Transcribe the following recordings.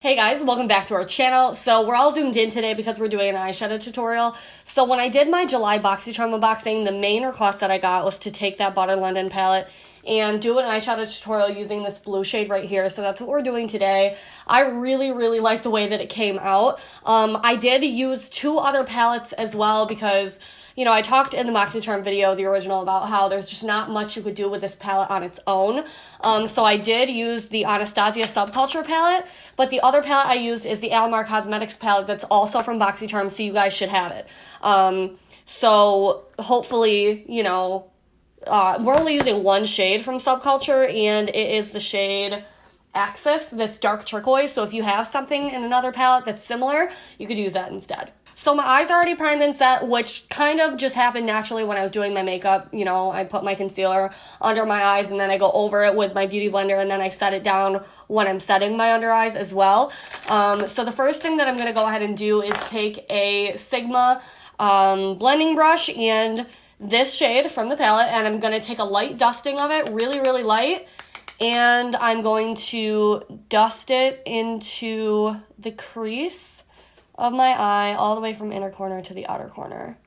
Hey guys, welcome back to our channel. So we're all zoomed in today because we're doing an eyeshadow tutorial. So when I did my July BOXYCHARM unboxing, the main request that I got was to take that Butter London palette and do an eyeshadow tutorial using this blue shade right here. So that's what we're doing today. I really like the way that it came out. I did use two other palettes as well because, you know, I talked in the BOXYCHARM video, the original, about how there's just not much you could do with this palette on its own. So I did use the Anastasia Subculture palette, but the other palette I used is the Alfred Cosmetics palette that's also from BOXYCHARM, so you guys should have it. So hopefully, you know, we're only using one shade from Subculture, and it is the shade Axis, this dark turquoise. So if you have something in another palette that's similar, you could use that instead. So my eyes are already primed and set, which kind of just happened naturally when I was doing my makeup. You know, I put my concealer under my eyes and then I go over it with my beauty blender and then I set it down when I'm setting my under eyes as well. So the first thing that I'm going to go ahead and do is take a Sigma blending brush and this shade from the palette, and I'm going to take a light dusting of it, really light, and I'm going to dust it into the crease of my eye all the way from inner corner to the outer corner.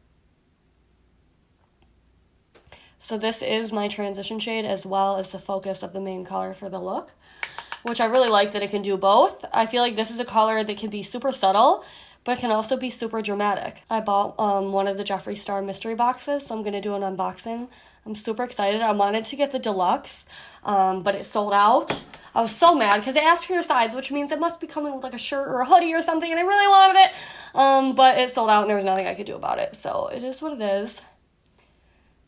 So this is my transition shade as well as the focus of the main color for the look, which I really like that it can do both. I feel like this is a color that can be super subtle, but it can also be super dramatic. I bought one of the Jeffree Star mystery boxes, so I'm going to do an unboxing. I'm super excited. I wanted to get the deluxe, but it sold out. I was so mad because they asked for your size, which means it must be coming with like a shirt or a hoodie or something, and I really wanted it. But it sold out and there was nothing I could do about it. So it is what it is.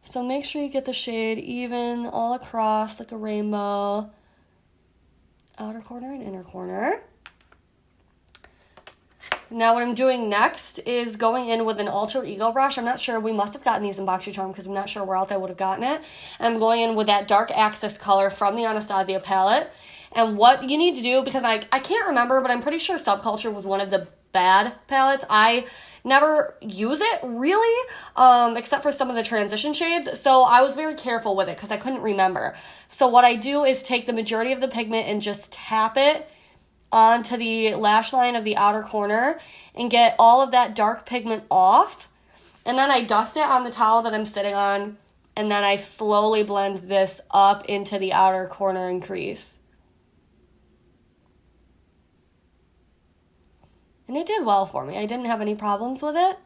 So make sure you get the shade even all across like a rainbow. Outer corner and inner corner. Now what I'm doing next is going in with an alter ego brush. I'm not sure, we must have gotten these in BOXYCHARM because I'm not sure where else I would have gotten it. And I'm going in with that dark Axis color from the Anastasia palette. And what you need to do, because I can't remember, but I'm pretty sure Subculture was one of the bad palettes. I never use it, really, except for some of the transition shades. So I was very careful with it because I couldn't remember. So what I do is take the majority of the pigment and just tap it onto the lash line of the outer corner and get all of that dark pigment off. And then I dust it on the towel that I'm sitting on, and then I slowly blend this up into the outer corner and crease. And it did well for me. I didn't have any problems with it.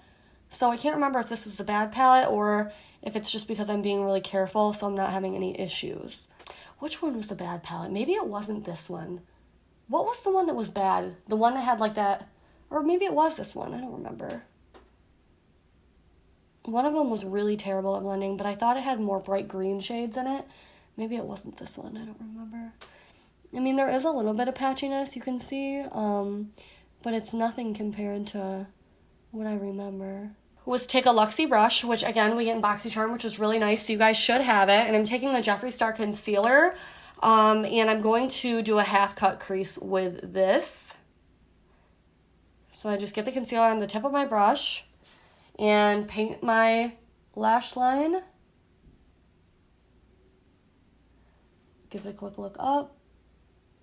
So I can't remember if this was a bad palette or if it's just because I'm being really careful so I'm not having any issues. Which one was the bad palette? Maybe it wasn't this one. What was the one that was bad? The one that had like that, or maybe it was this one. I don't remember. One of them was really terrible at blending, but I thought it had more bright green shades in it. Maybe it wasn't this one. I don't remember. I mean, there is a little bit of patchiness you can see, but it's nothing compared to what I remember. Was take a Luxie brush, which again we get in BOXYCHARM, which is really nice, so you guys should have it. And I'm taking the Jeffree Star concealer, and I'm going to do a half cut crease with this. So I just get the concealer on the tip of my brush and paint my lash line. Give it a quick look up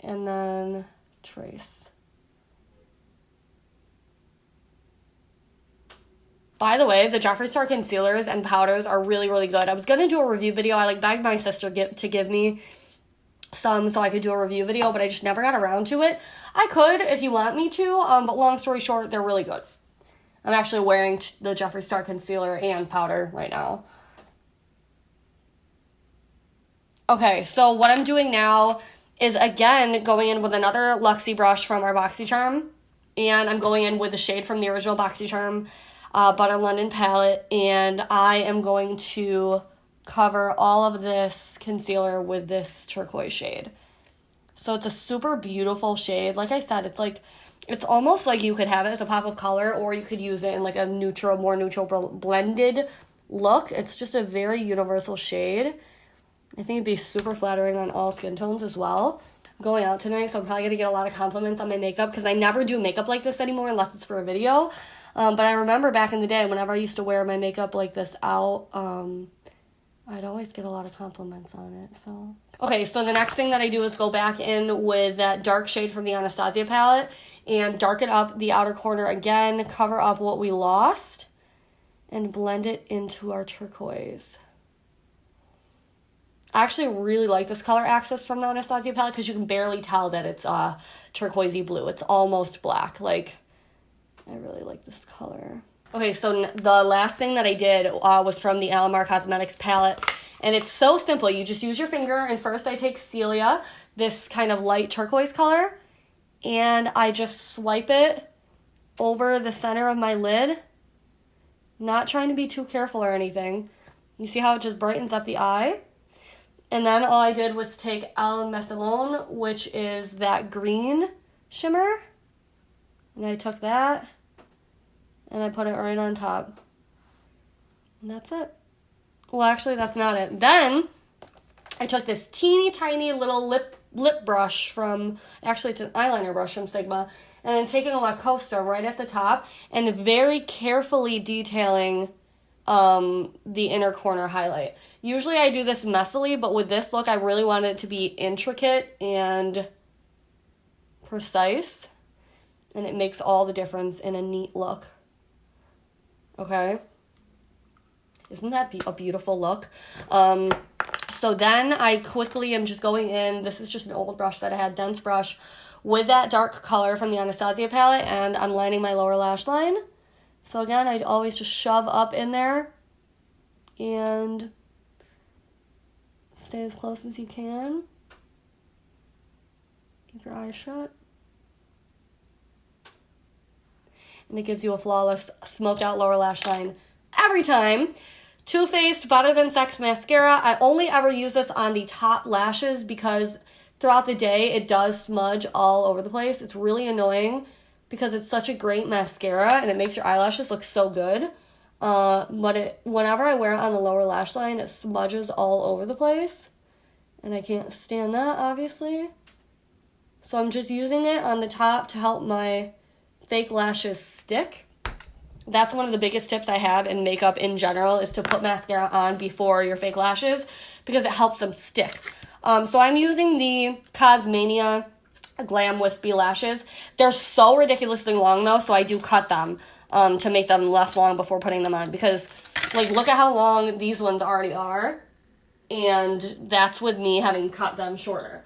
and then trace. By the way, the Jeffree Star concealers and powders are really good. I was going to do a review video. I begged my sister to give me some so I could do a review video, but I just never got around to it. I could if you want me to, but long story short, they're really good. I'm actually wearing the Jeffree Star concealer and powder right now. Okay, so what I'm doing now is, again, going in with another Luxie brush from our BOXYCHARM, and I'm going in with the shade from the original BOXYCHARM Butter London palette, and I am going to cover all of this concealer with this turquoise shade. So it's a super beautiful shade. Like I said, it's almost like you could have it as a pop of color, or you could use it in like a neutral, more neutral blended look. It's just a very universal shade. I think it'd be super flattering on all skin tones as well. I'm going out tonight, so I'm probably gonna get a lot of compliments on my makeup because I never do makeup like this anymore unless it's for a video. But I remember back in the day whenever I used to wear my makeup like this out, I would get a lot of compliments on my makeup. So I think it'd be super flattering on all skin tones as well. I'm going out tonight, so I'm probably going to get a lot of compliments on my makeup because I never do makeup like this anymore unless it's for a video. But I remember back in the day whenever I used to wear my makeup like this out, I'd always get a lot of compliments on it, so. Okay, so the next thing that I do is go back in with that dark shade from the Anastasia palette and darken up the outer corner again, cover up what we lost, and blend it into our turquoise. I actually really like this color access from the Anastasia palette because you can barely tell that it's turquoisey blue. It's almost black. Like, I really like this color. Okay, so the last thing that I did was from the Ofra Cosmetics palette. And it's so simple. You just use your finger. And first I take Celia, this kind of light turquoise color. And I just swipe it over the center of my lid. Not trying to be too careful or anything. You see how it just brightens up the eye? And then all I did was take El Mesalon, which is that green shimmer. And I took that. And I put it right on top. And that's it. Well, actually, that's not it. Then, I took this teeny tiny little lip brush from, actually it's an eyeliner brush from Sigma, and then taking a La Costa right at the top, and very carefully detailing the inner corner highlight. Usually I do this messily, but with this look, I really wanted it to be intricate and precise, and it makes all the difference in a neat look. Okay, isn't that a beautiful look? So then I quickly am just going in. This is just an old brush that I had, dense brush, with that dark color from the Anastasia palette, and I'm lining my lower lash line. So again, I always just shove up in there and stay as close as you can. Keep your eyes shut. And it gives you a flawless smoked out lower lash line every time. Too Faced Better Than Sex Mascara. I only ever use this on the top lashes because throughout the day it does smudge all over the place. It's really annoying because it's such a great mascara and it makes your eyelashes look so good. But whenever I wear it on the lower lash line, it smudges all over the place. And I can't stand that, obviously. So I'm just using it on the top to help my fake lashes stick. That's one of the biggest tips I have in makeup in general, is to put mascara on before your fake lashes because it helps them stick. So I'm using the Cosmania Glam Wispy lashes. They're so ridiculously long though, so I do cut them to make them less long before putting them on, because like look at how long these ones already are, and that's with me having cut them shorter.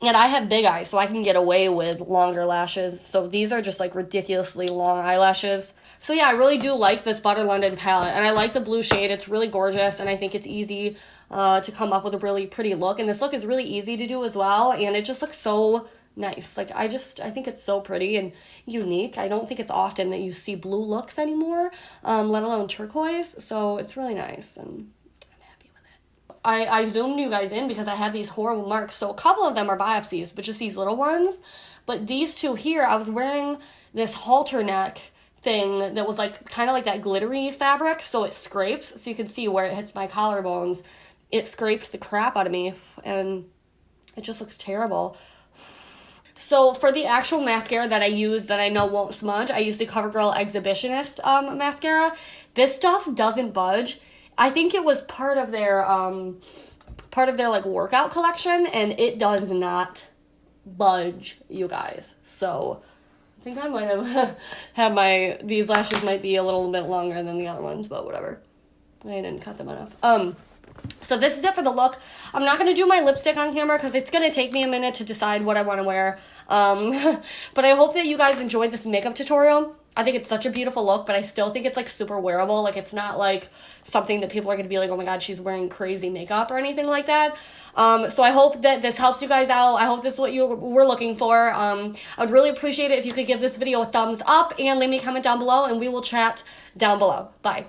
And I have big eyes, so I can get away with longer lashes. So these are just like ridiculously long eyelashes. So yeah, I really do like this Butter London palette. And I like the blue shade. It's really gorgeous. And I think it's easy to come up with a really pretty look. And this look is really easy to do as well. And it just looks so nice. Like I think it's so pretty and unique. I don't think it's often that you see blue looks anymore, let alone turquoise. So it's really nice. And I zoomed you guys in because I had these horrible marks. So a couple of them are biopsies, but just these little ones. But these two here, I was wearing this halter neck thing that was like kind of like that glittery fabric. So it scrapes. So you can see where it hits my collarbones. It scraped the crap out of me. And it just looks terrible. So for the actual mascara that I use that I know won't smudge, I use the CoverGirl Exhibitionist mascara. This stuff doesn't budge. I think it was part of their like workout collection, and it does not budge, you guys. So I think I might have had these lashes might be a little bit longer than the other ones, but whatever. I didn't cut them enough. So this is it for the look. I'm not going to do my lipstick on camera because it's going to take me a minute to decide what I want to wear. But I hope that you guys enjoyed this makeup tutorial. I think it's such a beautiful look, but I still think it's like super wearable. Like it's not like something that people are going to be like, oh my God, she's wearing crazy makeup or anything like that. So I hope that this helps you guys out. I hope this is what you were looking for. I would really appreciate it if you could give this video a thumbs up and leave me a comment down below, and we will chat down below. Bye.